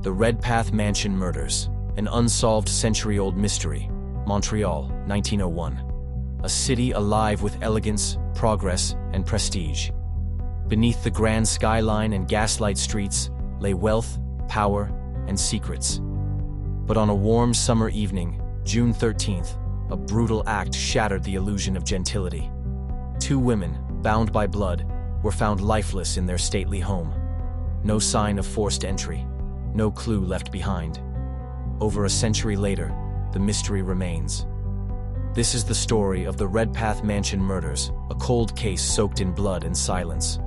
The Redpath Mansion Murders, an unsolved century-old mystery. Montreal, 1901. A city alive with elegance, progress, and prestige. Beneath the grand skyline and gaslight streets lay wealth, power, and secrets. But on a warm summer evening, June 13th, a brutal act shattered the illusion of gentility. Two women, bound by blood, were found lifeless in their stately home. No sign of forced entry, no clue left behind. Over a century later, the mystery remains. This is the story of the Redpath Mansion Murders, a cold case soaked in blood and silence.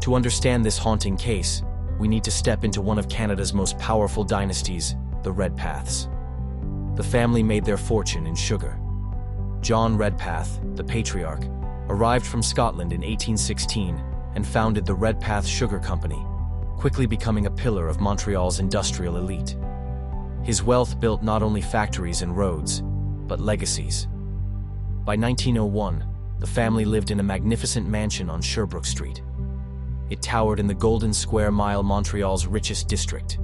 To understand this haunting case, we need to step into one of Canada's most powerful dynasties, the Redpaths. The family made their fortune in sugar. John Redpath, the patriarch, arrived from Scotland in 1816 and founded the Redpath Sugar Company, quickly becoming a pillar of Montreal's industrial elite. His wealth built not only factories and roads, but legacies. By 1901, the family lived in a magnificent mansion on Sherbrooke Street. It towered in the Golden Square Mile, Montreal's richest district.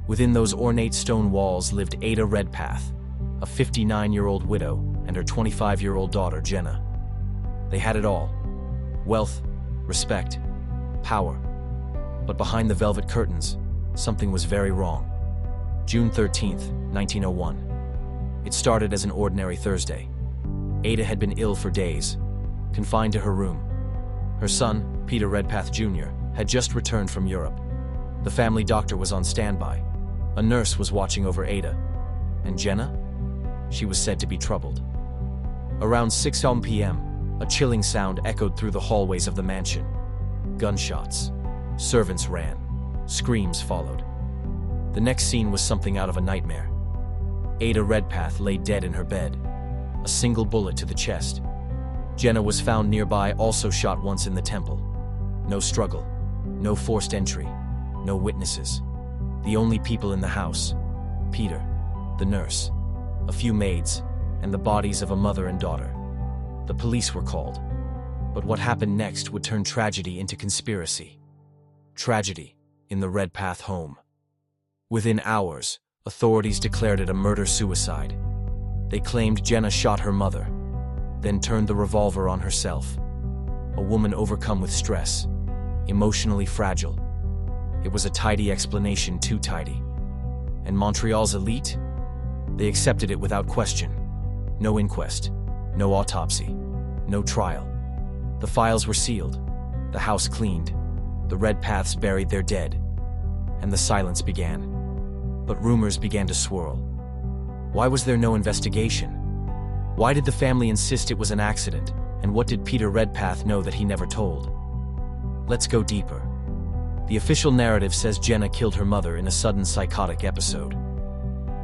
Within those ornate stone walls lived Ada Redpath, a 59-year-old widow, and her 25-year-old daughter, Jenna. They had it all: wealth, respect, power. But behind the velvet curtains, something was very wrong. June 13th, 1901. It started as an ordinary Thursday. Ada had been ill for days, confined to her room. Her son, Peter Redpath Jr., had just returned from Europe. The family doctor was on standby. A nurse was watching over Ada. And Jenna? She was said to be troubled. Around 6 p.m., a chilling sound echoed through the hallways of the mansion. Gunshots. Servants ran. Screams followed. The next scene was something out of a nightmare. Ada Redpath lay dead in her bed, a single bullet to the chest. Jenna was found nearby, also shot once in the temple. No struggle, no forced entry, no witnesses. The only people in the house: Peter, the nurse, a few maids, and the bodies of a mother and daughter. The police were called. But what happened next would turn tragedy into conspiracy. Tragedy in the Redpath home. Within hours, authorities declared it a murder-suicide. They claimed Jenna shot her mother, then turned the revolver on herself. A woman overcome with stress, emotionally fragile. It was a tidy explanation, too tidy. And Montreal's elite? They accepted it without question. No inquest, no autopsy, no trial. The files were sealed, the house cleaned, the Redpaths buried their dead, and the silence began. But rumors began to swirl. Why was there no investigation? Why did the family insist it was an accident? And what did Peter Redpath know that he never told? Let's go deeper. The official narrative says Jenna killed her mother in a sudden psychotic episode.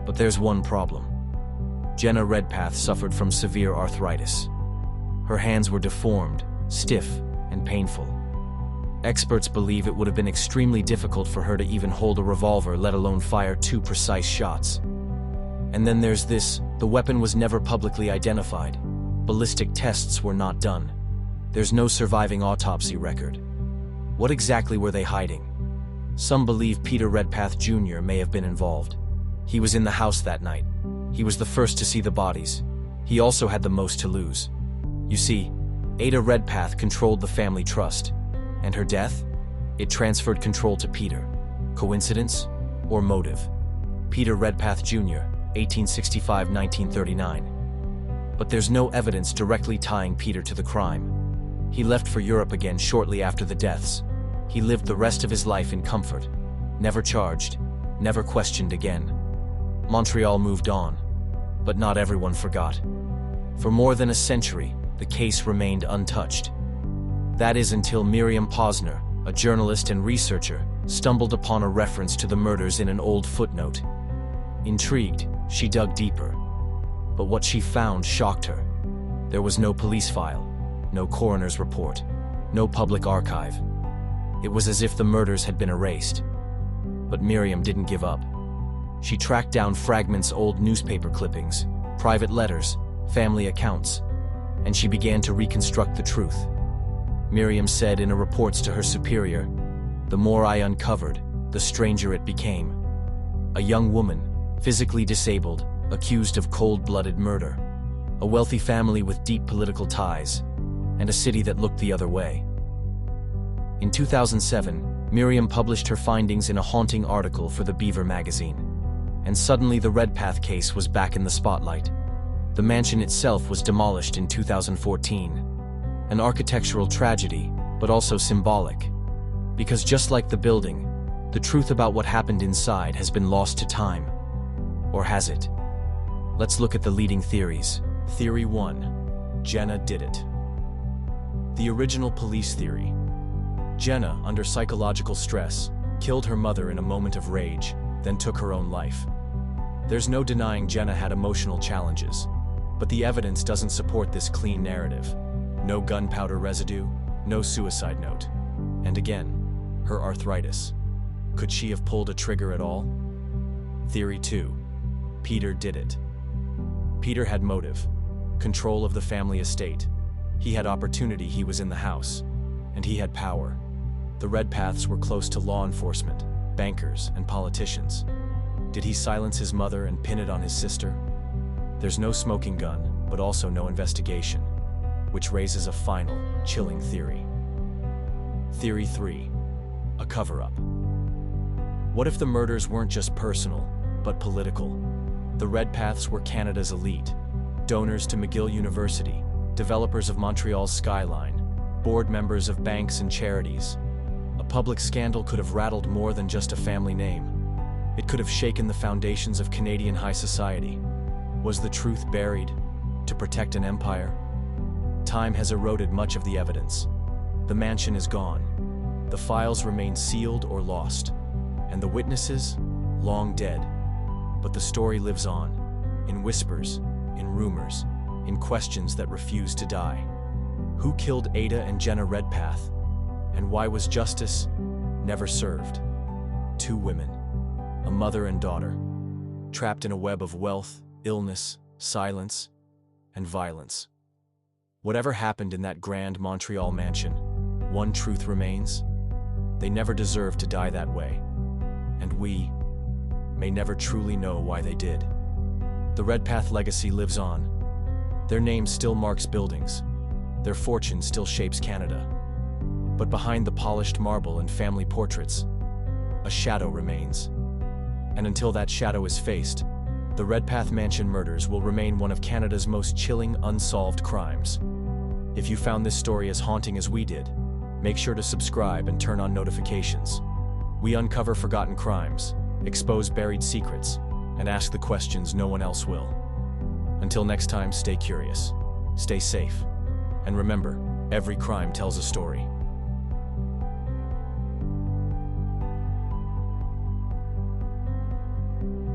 But there's one problem. Jenna Redpath suffered from severe arthritis. Her hands were deformed, stiff, and painful. Experts believe it would have been extremely difficult for her to even hold a revolver, let alone fire 2 precise shots. And then there's this: the weapon was never publicly identified. Ballistic tests were not done. There's no surviving autopsy record. What exactly were they hiding? Some believe Peter Redpath Jr. may have been involved. He was in the house that night. He was the first to see the bodies. He also had the most to lose. You see, Ada Redpath controlled the family trust. And her death? It transferred control to Peter. Coincidence or motive? Peter Redpath Jr., 1865-1939. But there's no evidence directly tying Peter to the crime. He left for Europe again shortly after the deaths. He lived the rest of his life in comfort, never charged, never questioned again. Montreal moved on, but not everyone forgot. For more than a century, the case remained untouched. That is until Miriam Posner, a journalist and researcher, stumbled upon a reference to the murders in an old footnote. Intrigued, she dug deeper. But what she found shocked her. There was no police file, no coroner's report, no public archive. It was as if the murders had been erased. But Miriam didn't give up. She tracked down fragments, old newspaper clippings, private letters, family accounts, and she began to reconstruct the truth. Miriam said in her reports to her superior, "The more I uncovered, the stranger it became. A young woman, physically disabled, accused of cold-blooded murder. A wealthy family with deep political ties, and a city that looked the other way. In 2007, Miriam published her findings in a haunting article for the Beaver magazine. And suddenly the Redpath case was back in the spotlight. The mansion itself was demolished in 2014. An architectural tragedy, but also symbolic. Because just like the building, the truth about what happened inside has been lost to time. Or has it? Let's look at the leading theories. Theory 1. Jenna did it. The original police theory. Jenna, under psychological stress, killed her mother in a moment of rage, then took her own life. There's no denying Jenna had emotional challenges, but the evidence doesn't support this clean narrative. No gunpowder residue, no suicide note. And again, her arthritis. Could she have pulled a trigger at all? Theory 2. Peter did it. Peter had motive, control of the family estate. He had opportunity, he was in the house, and he had power. The Redpaths were close to law enforcement, bankers, and politicians. Did he silence his mother and pin it on his sister? There's no smoking gun, but also no investigation, which raises a final, chilling theory. Theory 3. A cover-up. What if the murders weren't just personal, but political? The Redpaths were Canada's elite, donors to McGill University, developers of Montreal's skyline, board members of banks and charities. A public scandal could have rattled more than just a family name. It could have shaken the foundations of Canadian high society. Was the truth buried to protect an empire? Time has eroded much of the evidence. The mansion is gone. The files remain sealed or lost, and the witnesses, long dead. But the story lives on, in whispers, in rumors, in questions that refuse to die. Who killed Ada and Jenna Redpath? And why was justice never served? Two women, a mother and daughter, trapped in a web of wealth, illness, silence, and violence. Whatever happened in that grand Montreal mansion, one truth remains: they never deserved to die that way. And we may never truly know why they did. The Redpath legacy lives on. Their name still marks buildings. Their fortune still shapes Canada. But behind the polished marble and family portraits, a shadow remains. And until that shadow is faced, the Redpath Mansion murders will remain one of Canada's most chilling unsolved crimes. If you found this story as haunting as we did, make sure to subscribe and turn on notifications. We uncover forgotten crimes, expose buried secrets, and ask the questions no one else will. Until next time, stay curious, stay safe, and remember, every crime tells a story.